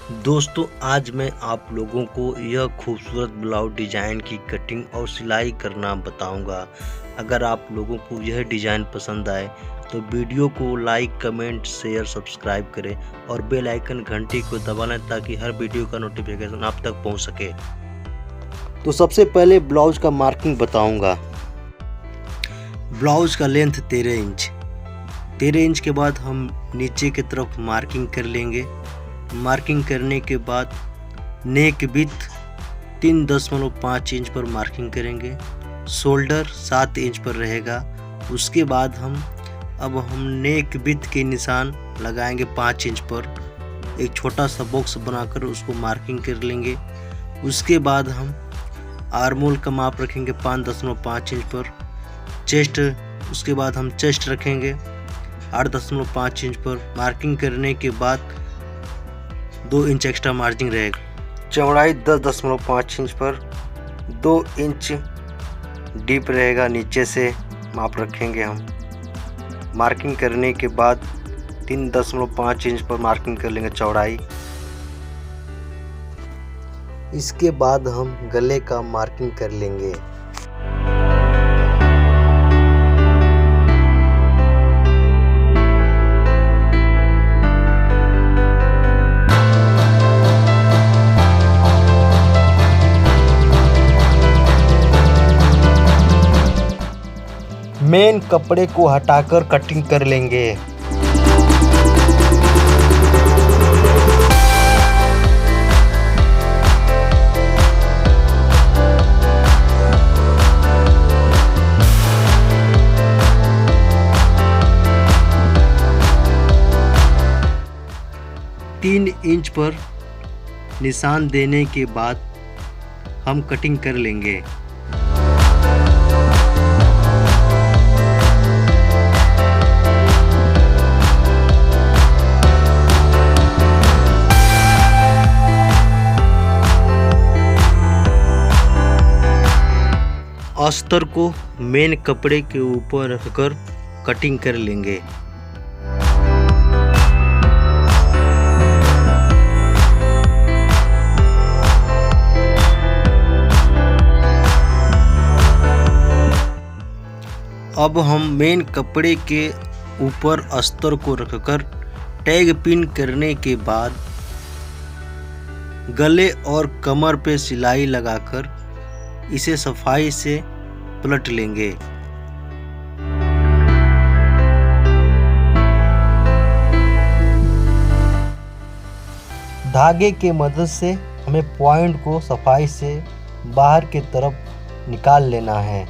दोस्तों आज मैं आप लोगों को यह खूबसूरत ब्लाउज डिज़ाइन की कटिंग और सिलाई करना बताऊंगा। अगर आप लोगों को यह डिज़ाइन पसंद आए तो वीडियो को लाइक, कमेंट, शेयर, सब्सक्राइब करें और बेल आइकन घंटी को दबा लें ताकि हर वीडियो का नोटिफिकेशन आप तक पहुंच सके। तो सबसे पहले ब्लाउज का मार्किंग बताऊंगा। ब्लाउज का लेंथ 13 इंच के बाद हम नीचे की तरफ मार्किंग कर लेंगे। मार्किंग करने के बाद नेक विड्थ 3.5 इंच पर मार्किंग करेंगे। शोल्डर 7 इंच पर रहेगा। उसके बाद हम नेक विड्थ के निशान लगाएंगे 5 इंच पर। एक छोटा सा बॉक्स बनाकर उसको मार्किंग कर लेंगे। उसके बाद हम आर्मोल का माप रखेंगे 5.5 इंच पर। चेस्ट, उसके बाद हम चेस्ट रखेंगे 8.5 इंच पर। मार्किंग करने के बाद 2 इंच एक्स्ट्रा मार्जिन रहेगा। चौड़ाई 10.5 इंच पर 2 इंच डीप रहेगा, नीचे से माप रखेंगे हम। मार्किंग करने के बाद 3.5 इंच पर मार्किंग कर लेंगे चौड़ाई। इसके बाद हम गले का मार्किंग कर लेंगे। मेन कपड़े को हटाकर कटिंग कर लेंगे। तीन इंच पर निशान देने के बाद हम कटिंग कर लेंगे। अस्तर को मेन कपड़े के ऊपर रखकर कटिंग कर लेंगे। अब हम मेन कपड़े के ऊपर अस्तर को रखकर टैग पिन करने के बाद गले और कमर पे सिलाई लगाकर इसे सफाई से पलट लेंगे। धागे के मदद से हमें पॉइंट को सफाई से बाहर की तरफ निकाल लेना है।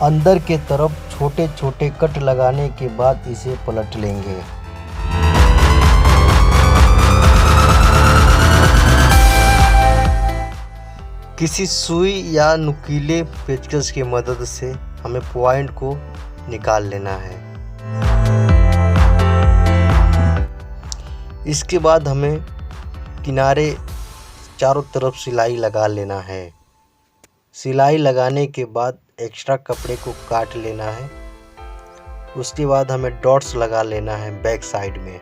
अंदर के तरफ छोटे छोटे कट लगाने के बाद इसे पलट लेंगे। किसी सुई या नुकीले पेचकस की मदद से हमें पॉइंट को निकाल लेना है। इसके बाद हमें किनारे चारों तरफ सिलाई लगा लेना है। सिलाई लगाने के बाद एक्स्ट्रा कपड़े को काट लेना है। उसके बाद हमें डॉट्स लगा लेना है बैक साइड में।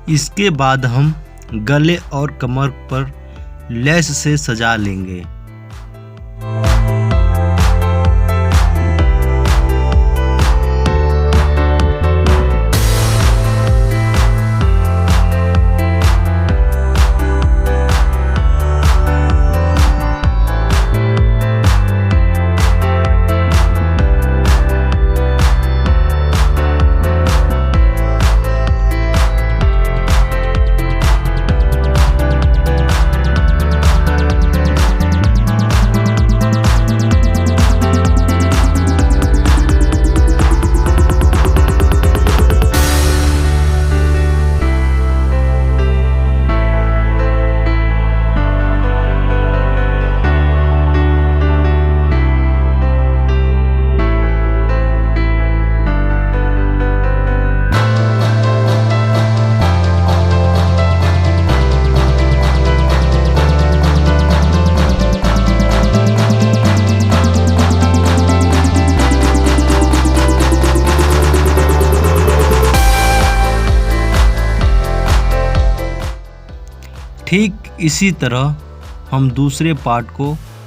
इसके बाद हम गले और कमर पर लेस से सजा लेंगे। ठीक इसी तरह हम दूसरे पार्ट को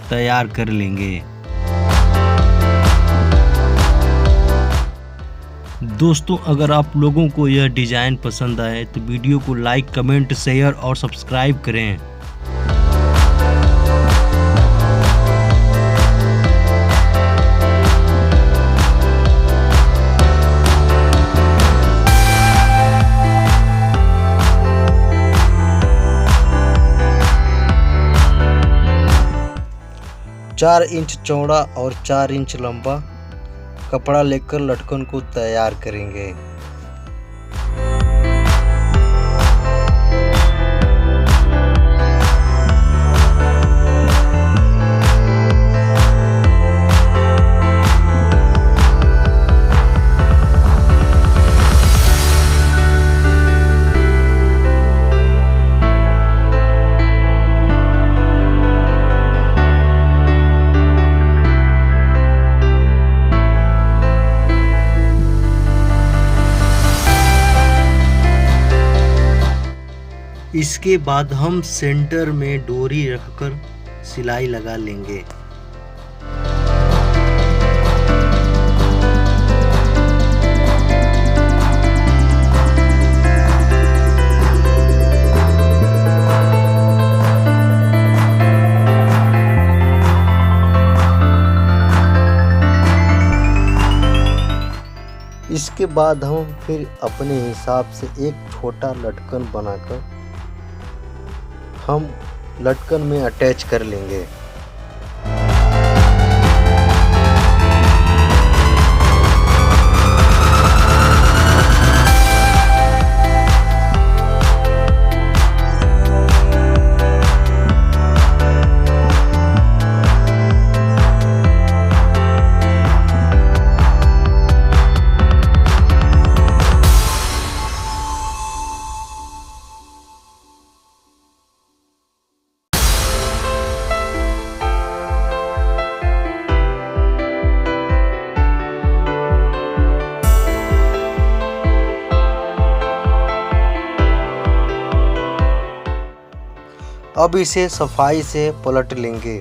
तैयार कर लेंगे। दोस्तों, अगर आप लोगों को यह डिज़ाइन पसंद आए तो वीडियो को लाइक, कमेंट, शेयर और सब्सक्राइब करें। चार इंच चौड़ा और 4 इंच लंबा कपड़ा लेकर लटकन को तैयार करेंगे। इसके बाद हम सेंटर में डोरी रखकर सिलाई लगा लेंगे। इसके बाद हम फिर अपने हिसाब से एक छोटा लटकन बनाकर हम लटकन में अटैच कर लेंगे। अब इसे सफाई से पलट लेंगे।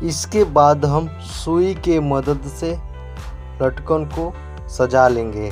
इसके बाद हम सुई के मदद से लटकन को सजा लेंगे।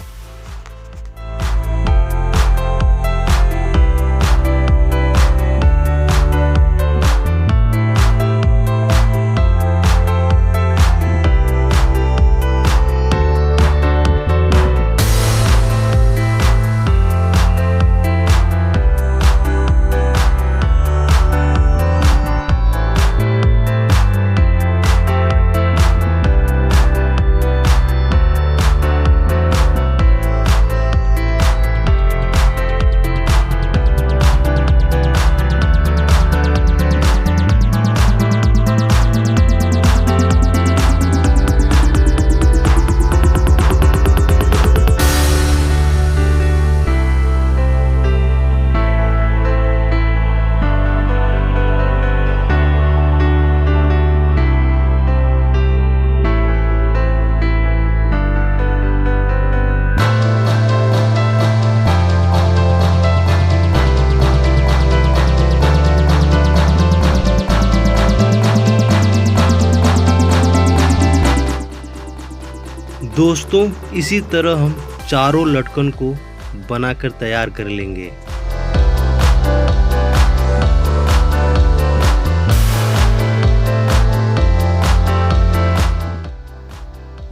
दोस्तों, इसी तरह हम चारों लटकन को बनाकर तैयार कर लेंगे।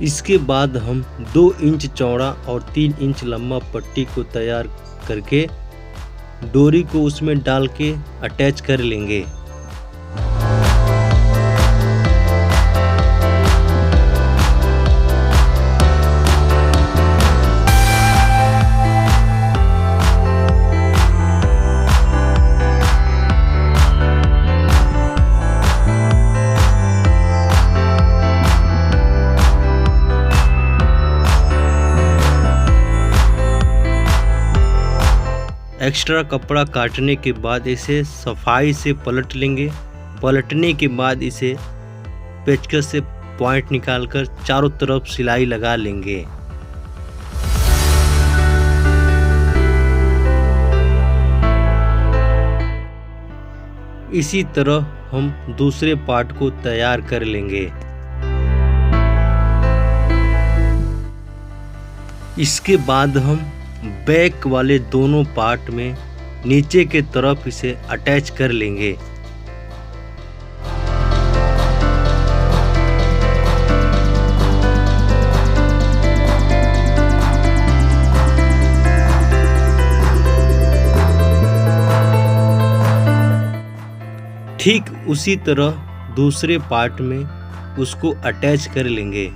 इसके बाद हम 2 इंच चौड़ा और 3 इंच लंबा पट्टी को तैयार करके डोरी को उसमें डाल के अटैच कर लेंगे। एक्स्ट्रा कपड़ा काटने के बाद इसे सफाई से पलट लेंगे। पलटने के बाद इसे पेचकस से पॉइंट निकालकर चारों तरफ सिलाई लगा लेंगे। इसी तरह हम दूसरे पार्ट को तैयार कर लेंगे। इसके बाद हम बैक वाले दोनों पार्ट में नीचे के तरफ इसे अटैच कर लेंगे। ठीक उसी तरह दूसरे पार्ट में उसको अटैच कर लेंगे।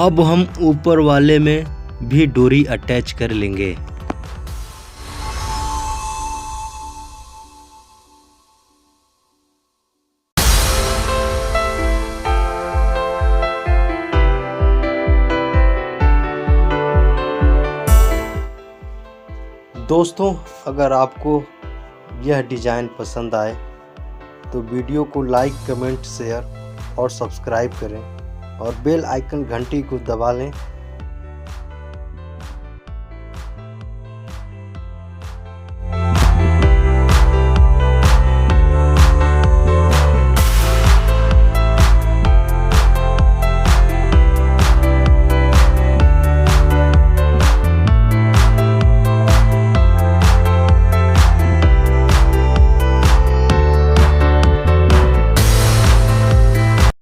अब हम ऊपर वाले में भी डोरी अटैच कर लेंगे। दोस्तों, अगर आपको यह डिज़ाइन पसंद आए तो वीडियो को लाइक, कमेंट, शेयर और सब्सक्राइब करें और बेल आइकन घंटी को दबा लें